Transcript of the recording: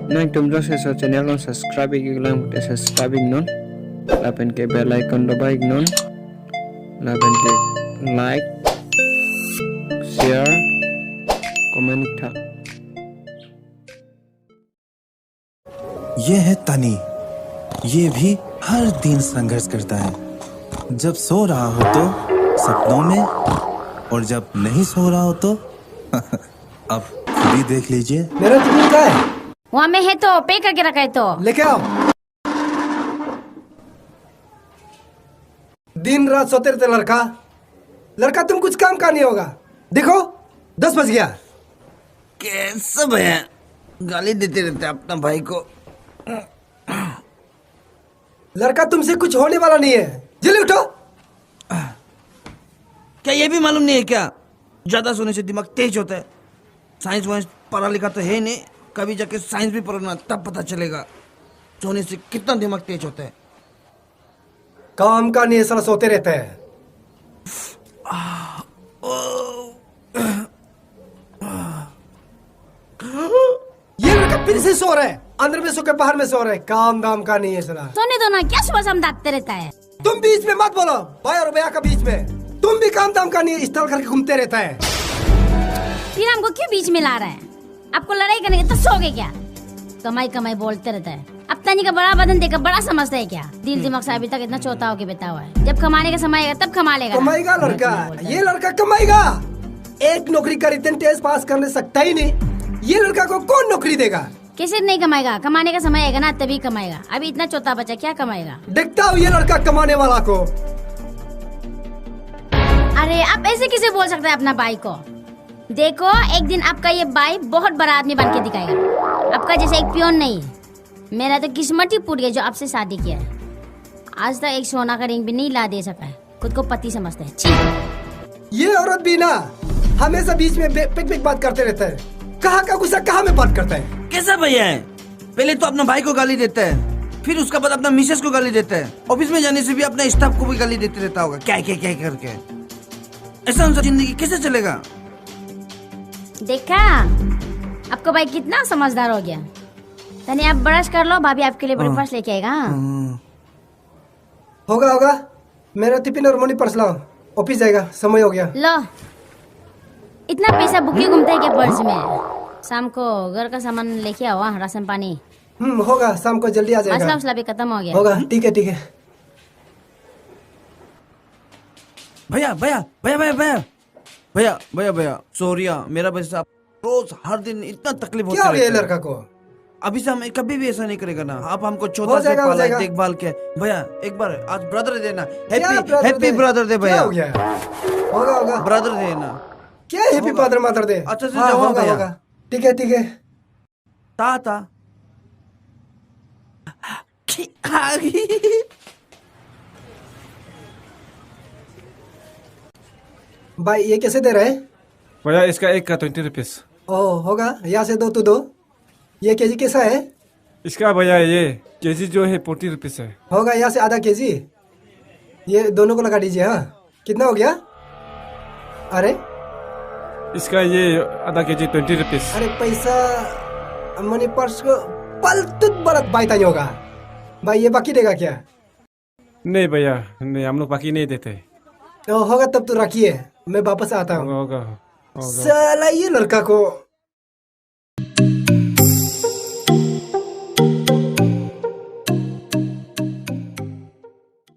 Nang tumjo sa channel on subscribe iglang te subscribing non. Lapen ke bell icon dabai non. Lapen ke like, share, comment था। ये है तनी। ये भी हर दिन संघर्ष करता है। जब सो रहा हो तो सपनों में, और जब नहीं सो रहा हो तो अब खुद ही देख लीजिए। मेरा टिफिन क्या है? वहाँ में है तो पे करके रखा है तो लेके आओ। दिन रात सोते रहते लड़का तुम कुछ काम का नहीं होगा। देखो 10 बज गया। कैसा भैया गाली देते रहते अपना भाई को। लड़का तुमसे कुछ होने वाला नहीं है, जल्दी उठो। क्या ये भी मालूम नहीं है क्या ज्यादा सोने से दिमाग तेज होता है? साइंस वाइंस पढ़ा लिखा तो है नहीं, कभी जाके साइंस भी पढ़ना तब पता चलेगा सोने से कितना दिमाग तेज होता है। काम का नहीं है, साला सोते रहते हैं। ये लड़का फिर से सो रहा है, अंदर में सो के बाहर में सो रहा है। काम दाम का नहीं है साला। सोने दो ना, क्या सुबह समझाते रहता है। तुम बीच में मत बोलो, भाई और भैया का बीच में। तुम भी काम दाम का नहीं है, इस्तेमाल करके घूमते रहता है। फिर हमको क्यों बीच में ला रहा है? आपको लड़ाई करने के तो सोगे क्या? कमाई कमाई बोलते रहता है। अब तनी का बड़ा बदन देखकर बड़ा समझता है क्या? दिल दिमाग से अभी तक इतना चौथा होके बिता हुआ है। जब कमाने का समय आएगा तब कमा लेगा। कमाएगा लड़का, ये लड़का कमाएगा। एक नौकरी का रिटन टेस्ट पास करने सकता ही नहीं, ये लड़का को कौन नौकरी देगा? कैसे नहीं कमाएगा? कमाने का समय आएगा ना तभी कमाएगा। अभी इतना चौथा बच्चा क्या कमाएगा? देखता हूँ ये लड़का कमाने वाला को। अरे आप ऐसे कैसे बोल सकते हैं अपना भाई को? देखो एक दिन आपका ये भाई बहुत बड़ा आदमी बन के दिखाएगा। आपका जैसे एक पियोन नहीं। मेरा तो किस्मत ही फूट गया जो आपसे शादी किया है। आज तक एक सोना का रिंग भी नहीं ला दे सका है। खुद को पति समझते हैं। छी। ये औरत भी ना हमेशा बीच में पिक बात करते रहता है। कहाँ का गुस्सा कहाँ में बात करता है। कैसा भैया है? पहले तो अपना भाई को गाली देता है, फिर उसके बाद अपना मिसेस को गाली देता है। ऑफिस में जाने से भी अपना स्टाफ को भी गाली देते रहता होगा। क्या क्या क्या करके ऐसा उनका जिंदगी कैसे चलेगा? देखा आपको भाई कितना समझदार हो गया। तनी आप ब्रश कर लो, भाभी आपके लिए ब्रेकफास्ट लेके आएगा। होगा मेरा टिफिन और मनी पर्स लाओ, ऑफिस जाएगा, समय हो गया। लो इतना पैसा बुके घूमता है क्या पर्स में? शाम को घर का सामान लेके आओ, राशन पानी। होगा, शाम को जल्दी आ जाएगा। मसला उसला भी खत्म हो गया। होगा, ठीक है भैया भैया भैया भैया भैया भैया भैया भैया सॉरी, मेरा पैसा रोज हर दिन इतना तकलीफ क्या होता हो गया है लड़का को? अभी से हम कभी भी ऐसा नहीं करेगा ना। आप हमको छोटा से पाला है, देखभाल के। भैया एक बार आज ब्रदर देना। हैप्पी ब्रदर दे भैया। हो गया? होगा ब्रदर देना। क्या हैप्पी ब्रदर मदर दे? अच्छा से जाओ भैया। ठीक है ता भाई ये कैसे दे रहे? भैया इसका एक का 20 रुपीज। ओह होगा, यहाँ से दो तो दो। ये केजी कैसा है? इसका भैया ये केजी जो है 40 रुपीज है। होगा, यहाँ से आधा केजी। ये दोनों को लगा दीजिए। हाँ कितना हो गया? अरे इसका ये आधा केजी 20 रुपीज। अरे पैसा मनी पर्स को पलतुत बरत बाइता नहीं होगा। भाई ये बाकी देगा क्या? नहीं भैया नहीं, हम लोग बाकी नहीं देते। होगा तब तो रखिए, मैं वापस आता हूँ। होगा साला ये लड़का को